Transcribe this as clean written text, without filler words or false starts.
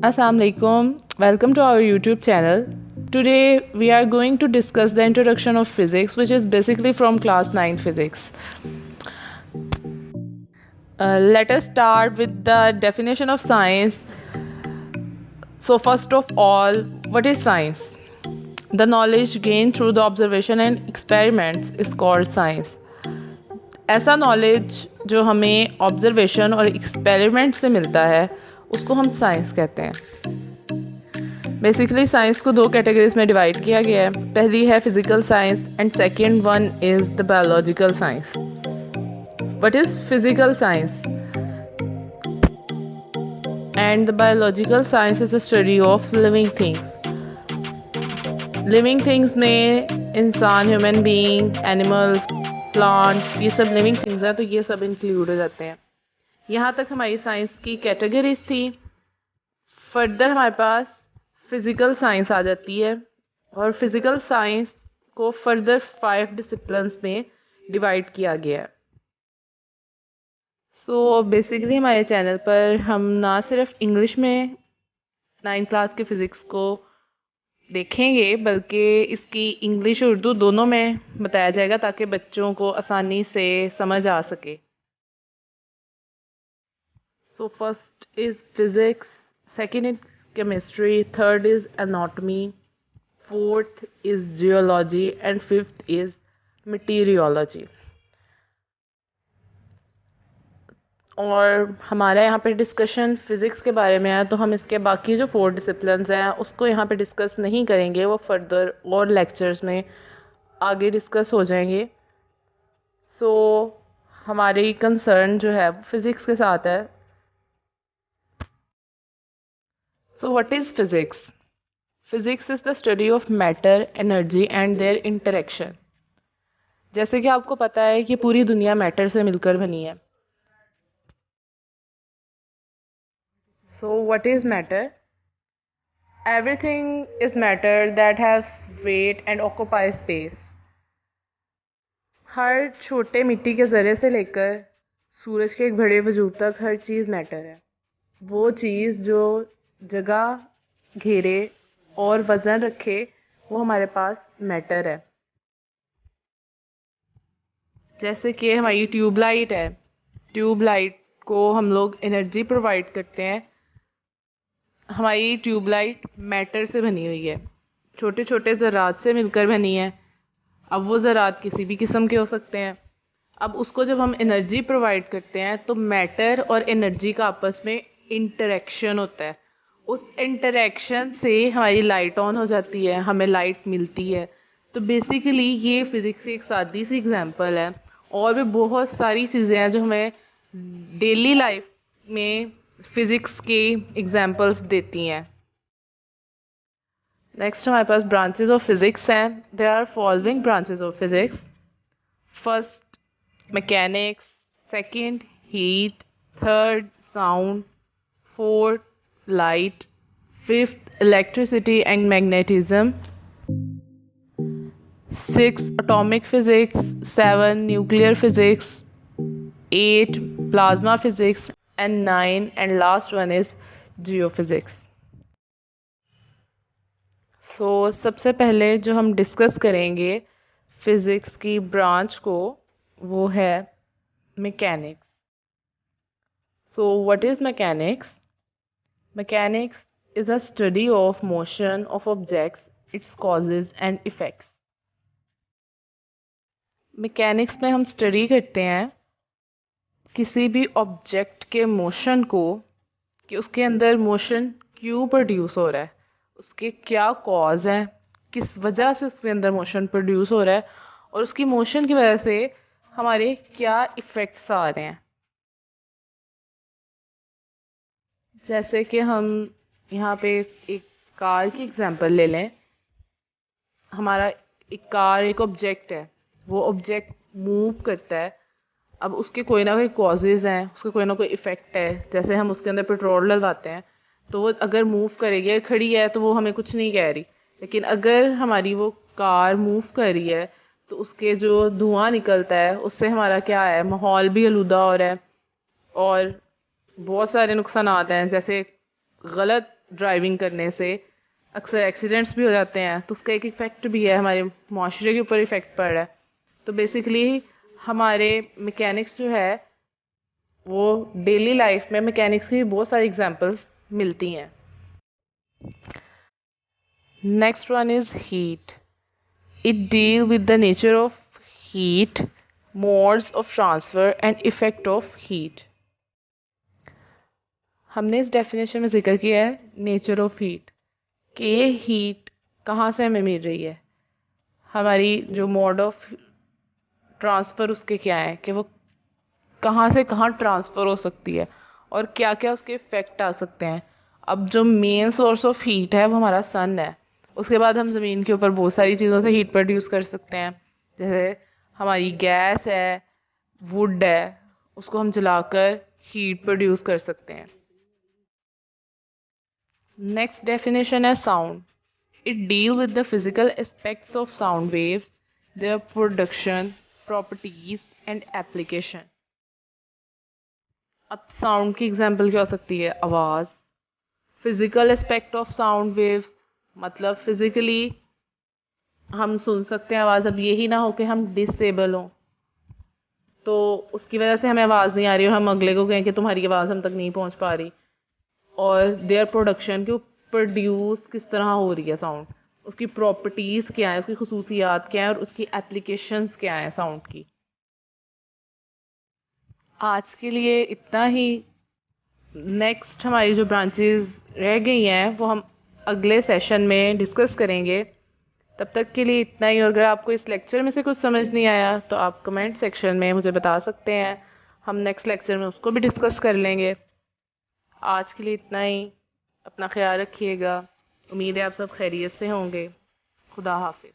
Assalamu alaikum. Welcome to our YouTube channel. Today we are going to discuss the introduction of physics, which is basically from class 9 physics. Let us start with the definition of science. So first of all, what is science? The knowledge gained through the observation and experiments is called science. ऐसा knowledge जो हमें observation और experiment से मिलता है उसको हम science कहते हैं। बेसिकली साइंस को दो कैटेगरीज में डिवाइड किया गया है। पहली है physical science and second one is the biological science. What is physical science? And the biological science is the study of living things. Living things में इंसान, ह्यूमन बीइंग, एनिमल्स, प्लांट्स, ये सब लिविंग थिंग्स हैं, तो ये सब include हो जाते हैं। यहाँ तक हमारी साइंस की कैटेगरीज थी। फर्दर हमारे पास फिज़िकल साइंस आ जाती है और फिज़िकल साइंस को फर्दर 5 डिसिप्लिन्स में डिवाइड किया गया है। सो बेसिकली हमारे चैनल पर हम ना सिर्फ इंग्लिश में 9th क्लास के फ़िज़िक्स को देखेंगे बल्कि इसकी इंग्लिश और उर्दू दोनों में बताया जाएगा ताकि बच्चों को आसानी से समझ आ सके। So first is physics, second is chemistry, third is anatomy, fourth is geology and fifth is meteorology. और हमारा यहाँ पे डिस्कशन फिज़िक्स के बारे में है, तो हम इसके बाकी जो 4 डिसिप्लिन्स हैं उसको यहाँ पे डिस्कस नहीं करेंगे, वो फर्दर और लेक्चर्स में आगे डिस्कस हो जाएंगे। सो हमारी कंसर्न जो है वो फिज़िक्स के साथ है। So what is physics? Physics is the study of matter, energy and their interaction. जैसे कि आपको पता है कि पूरी दुनिया मैटर से मिलकर बनी है। So what is matter? Everything is matter that has weight and occupies space. हर छोटे मिट्टी के ज़रे से लेकर सूरज के एक बड़े वजूद तक हर चीज़ मैटर है। वो चीज़ जो जगह घेरे और वज़न रखे वो हमारे पास मैटर है। जैसे कि हमारी ट्यूबलाइट है, ट्यूबलाइट को हम लोग एनर्जी प्रोवाइड करते हैं। हमारी ट्यूबलाइट मैटर से बनी हुई है, छोटे छोटे ज़रात से मिलकर बनी है। अब वो ज़रात किसी भी किस्म के हो सकते हैं। अब उसको जब हम एनर्जी प्रोवाइड करते हैं तो मैटर और एनर्जी का आपस में इंटरेक्शन होता है। उस इंटरेक्शन से हमारी लाइट ऑन हो जाती है, हमें लाइट मिलती है। तो बेसिकली ये फिज़िक्स की एक सादी सी एग्जांपल है। और भी बहुत सारी चीज़ें हैं जो हमें डेली लाइफ में फ़िज़िक्स के एग्जांपल्स देती हैं। नेक्स्ट हमारे पास ब्रांचेस ऑफ फिज़िक्स हैं। There are following branches of physics. First mechanics, second heat, third sound, fourth light, fifth electricity and magnetism, 6 atomic physics, 7 nuclear physics, 8 plasma physics and 9 and last one is geophysics. So सबसे पहले जो हम discuss करेंगे physics की branch को वो है mechanics. So what is mechanics? Mechanics is a study of motion of objects, its causes and effects. Mechanics में हम स्टडी करते हैं किसी भी ऑब्जेक्ट के मोशन को, कि उसके अंदर मोशन क्यों प्रोड्यूस हो रहा है, उसके क्या कॉज हैं, किस वजह से उसके अंदर मोशन प्रोड्यूस हो रहा है और उसकी मोशन की वजह से हमारे क्या इफ़ेक्ट्स आ रहे हैं। जैसे कि हम यहाँ पे एक कार की एग्जांपल ले लें। हमारा एक कार एक ऑब्जेक्ट है, वो ऑब्जेक्ट मूव करता है। अब उसके कोई ना कोई कॉजेज़ हैं, उसका कोई ना कोई इफ़ेक्ट है। जैसे हम उसके अंदर पेट्रोल डलवाते हैं तो वो अगर मूव करेगी, खड़ी है तो वो हमें कुछ नहीं कह रही, लेकिन अगर हमारी वो कार मूव कर रही है तो उसके जो धुआं निकलता है उससे हमारा क्या है, माहौल भी आलूदा हो रहा है और बहुत सारे नुकसान आते हैं। जैसे गलत ड्राइविंग करने से अक्सर एक्सीडेंट्स भी हो जाते हैं, तो उसका एक इफ़ेक्ट भी है, हमारे माशरे के ऊपर इफ़ेक्ट पड़ रहा है। तो बेसिकली हमारे मैकेनिक्स जो है वो डेली लाइफ में मैकेनिक्स की बहुत सारी एग्जांपल्स मिलती हैं। Next one is heat. It deal with the nature of heat, modes of transfer and effect of heat. हमने इस डेफिनेशन में जिक्र किया है नेचर ऑफ हीट, कि ये हीट कहाँ से हमें मिल रही है, हमारी जो मोड ऑफ ट्रांसफ़र उसके क्या है, कि वो कहाँ से कहाँ ट्रांसफ़र हो सकती है और क्या क्या उसके इफ़ेक्ट आ सकते हैं। अब जो मेन सोर्स ऑफ हीट है वो हमारा सन है। उसके बाद हम ज़मीन के ऊपर बहुत सारी चीज़ों से हीट प्रोड्यूस कर सकते हैं, जैसे हमारी गैस है, वुड है, उसको हम जलाकर हीट प्रोड्यूस कर सकते हैं। नेक्स्ट डेफिनेशन है sound. It deal with the physical aspects of sound waves, their production, properties and application. अब साउंड की एग्जांपल क्या हो सकती है? आवाज़। Physical aspect of sound waves मतलब फिजिकली हम सुन सकते हैं आवाज़। अब यही ना हो कि हम डिसेबल हों तो उसकी वजह से हमें आवाज़ नहीं आ रही और हम अगले को कहें कि तुम्हारी आवाज़ हम तक नहीं पहुंच पा रही। और देयर प्रोडक्शन की प्रोड्यूस किस तरह हो रही है साउंड, उसकी प्रॉपर्टीज़ क्या है, उसकी खसूसियात क्या है और उसकी एप्लीकेशंस क्या है साउंड की। आज के लिए इतना ही। नेक्स्ट हमारी जो ब्रांचेस रह गई हैं वो हम अगले सेशन में डिस्कस करेंगे। तब तक के लिए इतना ही। और अगर आपको इस लेक्चर में से कुछ समझ नहीं आया तो आप कमेंट सेक्शन में मुझे बता सकते हैं, हम नेक्स्ट लेक्चर में उसको भी डिस्कस कर लेंगे। आज के लिए इतना ही। अपना ख्याल रखिएगा। उम्मीद है आप सब खैरियत से होंगे। खुदा हाफिज़।